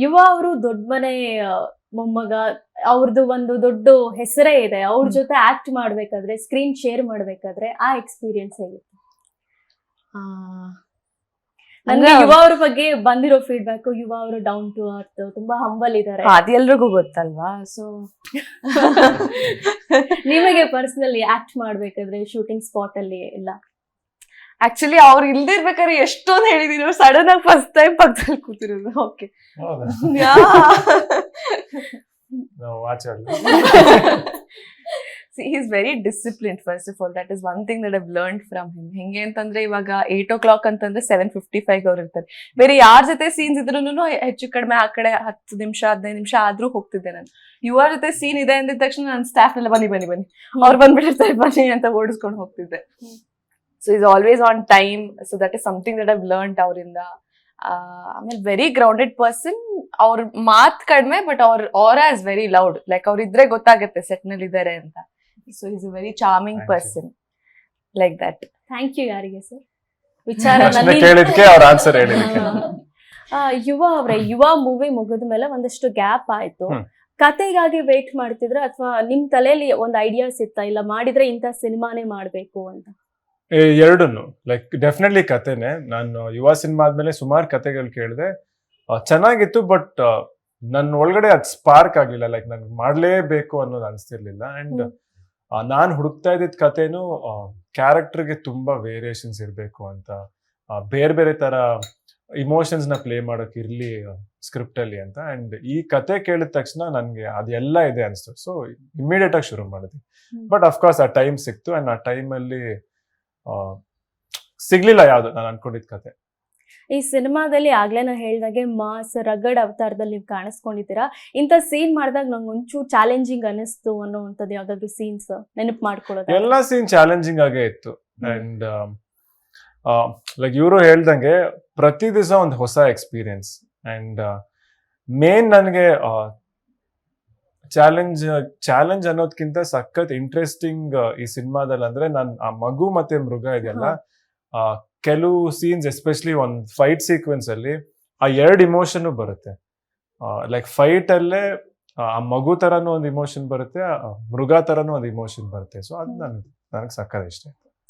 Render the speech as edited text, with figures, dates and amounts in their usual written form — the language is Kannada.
ಯುವ ಅವರು ದೊಡ್ಡ ಮನೆ ಮೊಮ್ಮಗ, ಅವ್ರದ್ದು ಒಂದು ದೊಡ್ಡ ಹೆಸರೇ ಇದೆ. ಅವ್ರ ಜೊತೆ ಆಕ್ಟ್ ಮಾಡ್ಬೇಕಾದ್ರೆ, ಸ್ಕ್ರೀನ್ ಶೇರ್ ಮಾಡ್ಬೇಕಾದ್ರೆ ಆ ಎಕ್ಸ್ಪೀರಿಯನ್ಸ್ ಹೇಗಿತ್ತು? ಅಂದ್ರೆ ಯುವ ಅವ್ರ ಬಗ್ಗೆ ಬಂದಿರೋ ಫೀಡ್ಬ್ಯಾಕ್, ಯುವ ಅವರು ಡೌನ್ ಟು ಅರ್ತ್, ತುಂಬಾ ಹಂಬಲ್ ಇದಾರೆ, ಅದು ಎಲ್ರಿಗೂ ಗೊತ್ತಲ್ವಾ. ಸೊ ನಿಮಗೆ ಪರ್ಸನಲಿ ಆಕ್ಟ್ ಮಾಡ್ಬೇಕಾದ್ರೆ ಶೂಟಿಂಗ್ ಸ್ಪಾಟ್ ಅಲ್ಲಿ ಎಲ್ಲ ಆಕ್ಚುಲಿ ಅವ್ರು ಇಲ್ದೇ ಇರ್ಬೇಕಾದ್ರೆ ಎಷ್ಟೊಂದು ಹೇಳಿದೀನಿ, ಸಡನ್ ಆಗಿ ಫಸ್ಟ್ ಟೈಮ್ ಪಕ್ಕದಲ್ಲಿ ಕೂತಿರೋದು. Okay, See, he's very disciplined, first of all. That is one thing that I've learned from him. ಹೆಂಗೆ ಅಂತಂದ್ರೆ ಇವಾಗ 8 o'clock ಅಂತಂದ್ರೆ 7:55 ಅವ್ರು ಇರ್ತಾರೆ. ಬೇರೆ ಯಾರ ಜೊತೆ ಸೀನ್ಸ್ ಇದ್ರೂನು ಹೆಚ್ಚು ಕಡಿಮೆ ಆ ಕಡೆ 10 ನಿಮಿಷ 15 ನಿಮಿಷ ಆದ್ರೂ ಹೋಗ್ತಿದ್ದೆ ನಾನು. ಯುವ ಜೊತೆ ಸೀನ್ ಇದೆ ಅಂದಿದ ತಕ್ಷಣ ನನ್ನ ಸ್ಟಾಫ್ ಎಲ್ಲ ಬನ್ನಿ ಅವ್ರು ಬಂದ್ಬಿಟ್ಟಿರ್ತಾರೆ, ಬನ್ನಿ ಅಂತ ಓಡಿಸ್ಕೊಂಡು ಹೋಗ್ತಿದ್ದೆ. So is always on time. So that is something that I've learned ಅವರಿಂದ. ಆಮೇಲೆ ವೆರಿ ಗ್ರೌಂಡೆಡ್ ಪರ್ಸನ್. ಅವ್ರ ಮಾತ್ ಕಡಿಮೆ, ಬಟ್ ಅವ್ರ aura is very loud. Like ಅವ್ರ ಇದ್ರೆ ಗೊತ್ತಾಗುತ್ತೆ ಸೆಟ್ ನಲ್ಲಿ ಇದ್ದಾರೆ ಅಂತ. So is a very charming person like that. Thank you. ಯಾರಿಗೆ ಸರ್ ವಿಚಾರ ಕೇಳಿದ್ಕೆ ಅವ್ರ ಆನ್ಸರ್ ಹೇಳಿದಕ್ಕೆ. ಯುವ ಅವ್ರೆ, ಯುವ ಮೂವಿ ಮುಗಿದ ಮೇಲೆ ಒಂದಷ್ಟು ಗ್ಯಾಪ್ ಆಯ್ತು. ಕತೆಗಾಗಿ ವೇಟ್ ಮಾಡ್ತಿದ್ರ ಅಥವಾ ನಿಮ್ ತಲೆಯಲ್ಲಿ ಒಂದ್ ಐಡಿಯಾಸ್ ಇತ್ತ, ಇಲ್ಲ ಮಾಡಿದ್ರೆ ಇಂಥ ಸಿನಿಮಾನೇ ಮಾಡ್ಬೇಕು ಅಂತ? ಎರಡನ್ನು. ಲೈಕ್ ಡೆಫಿನೆಟ್ಲಿ ಕತೆನೆ. ನಾನು ಯುವ ಸಿನಿಮಾ ಆದ್ಮೇಲೆ ಸುಮಾರು ಕತೆಗಳು ಕೇಳಿದೆ, ಚೆನ್ನಾಗಿತ್ತು. ಬಟ್ ನನ್ನ ಒಳಗಡೆ ಅದ್ ಸ್ಪಾರ್ಕ್ ಆಗ್ಲಿಲ್ಲ. ಲೈಕ್ ನನ್ಗೆ ಮಾಡ್ಲೇಬೇಕು ಅನ್ನೋದು ಅನ್ಸ್ತಿರ್ಲಿಲ್ಲ. ಅಂಡ್ ನಾನ್ ಹುಡುಕ್ತಾ ಇದ್ದಿದ್ ಕತೆನು ಕ್ಯಾರೆಕ್ಟರ್ಗೆ ತುಂಬಾ ವೇರಿಯೇಷನ್ಸ್ ಇರ್ಬೇಕು ಅಂತ, ಬೇರೆ ಬೇರೆ ತರ ಇಮೋಷನ್ಸ್ ನ ಪ್ಲೇ ಮಾಡೋಕೆ ಇರ್ಲಿ ಸ್ಕ್ರಿಪ್ಟ್ ಅಲ್ಲಿ ಅಂತ. ಅಂಡ್ ಈ ಕತೆ ಕೇಳಿದ ತಕ್ಷಣ ನನ್ಗೆ ಅದೆಲ್ಲ ಇದೆ ಅನ್ಸ್ತು. ಸೊ ಇಮಿಡಿಯೇಟ್ ಆಗಿ ಶುರು ಮಾಡಿದ್ವಿ. ಬಟ್ ಅಫ್ಕೋರ್ಸ್ ಆ ಟೈಮ್ ಸಿಕ್ತು. ಅಂಡ್ ಆ ಟೈಮ್ ಅಲ್ಲಿ ಸಿಗ್ಲಿಲ್ಲ ಯಾವ್ದು ನಾನು ಅನ್ಕೊಂಡಿದ್ ಕತೆ. ಈ ಸಿನಿಮಾದಲ್ಲಿ ಆಗ್ಲೇ ನಾ ಹೇಳ್ದಾಗೆ ಮಾಸ್ ರಗಡ್ ಅವತಾರದಲ್ಲಿ ನೀವು ಕಾಣಿಸ್ಕೊಂಡಿದ್ದೀರಾ. ಇಂಥ ಸೀನ್ ಮಾಡಿದಾಗ ನಂಗೆ ಒಂಚೂರು ಚಾಲೆಂಜಿಂಗ್ ಅನಿಸ್ತು ಅನ್ನೋವಂಥದ್ದು ಯಾವ್ದಾದ್ರು ಸೀನ್ಸ್ ನೆನಪು ಮಾಡ್ಕೊಳ್ಳೋದು? ಎಲ್ಲಾ ಸೀನ್ ಚಾಲೆಂಜಿಂಗ್ ಆಗೇ ಇತ್ತು. ಅಂಡ್ ಲೈಕ್ ಇವರು ಹೇಳ್ದಂಗೆ ಪ್ರತಿ ದಿವಸ ಒಂದು ಹೊಸ ಎಕ್ಸ್ಪೀರಿಯನ್ಸ್. ಅಂಡ್ ಮೇನ್ ನನಗೆ ಚಾಲೆಂಜ್ ಅನ್ನೋದ್ಕಿಂತ ಸಖತ್ ಇಂಟ್ರೆಸ್ಟಿಂಗ್ ಈ ಸಿನಿಮಾದಲ್ಲಿ ಅಂದ್ರೆ ಆ ಮಗು ಮತ್ತೆ ಮೃಗ ಇದೆಯಲ್ಲ, ಕೆಲವು ಸೀನ್ಸ್ ಎಸ್ಪೆಷಲಿ ಒಂದು ಫೈಟ್ ಸೀಕ್ವೆನ್ಸ್ ಅಲ್ಲಿ ಆ ಎರಡು ಇಮೋಷನ್ ಬರುತ್ತೆ. ಲೈಕ್ ಫೈಟ್ ಅಲ್ಲೇ ಆ ಮಗು ತರನು ಒಂದು ಇಮೋಷನ್ ಬರುತ್ತೆ, ಮೃಗ ತರನು ಒಂದು ಇಮೋಷನ್ ಬರುತ್ತೆ. ಸೊ ಅದು ನನಗೆ ಸಖತ್ ಇಷ್ಟ ಆಯ್ತು.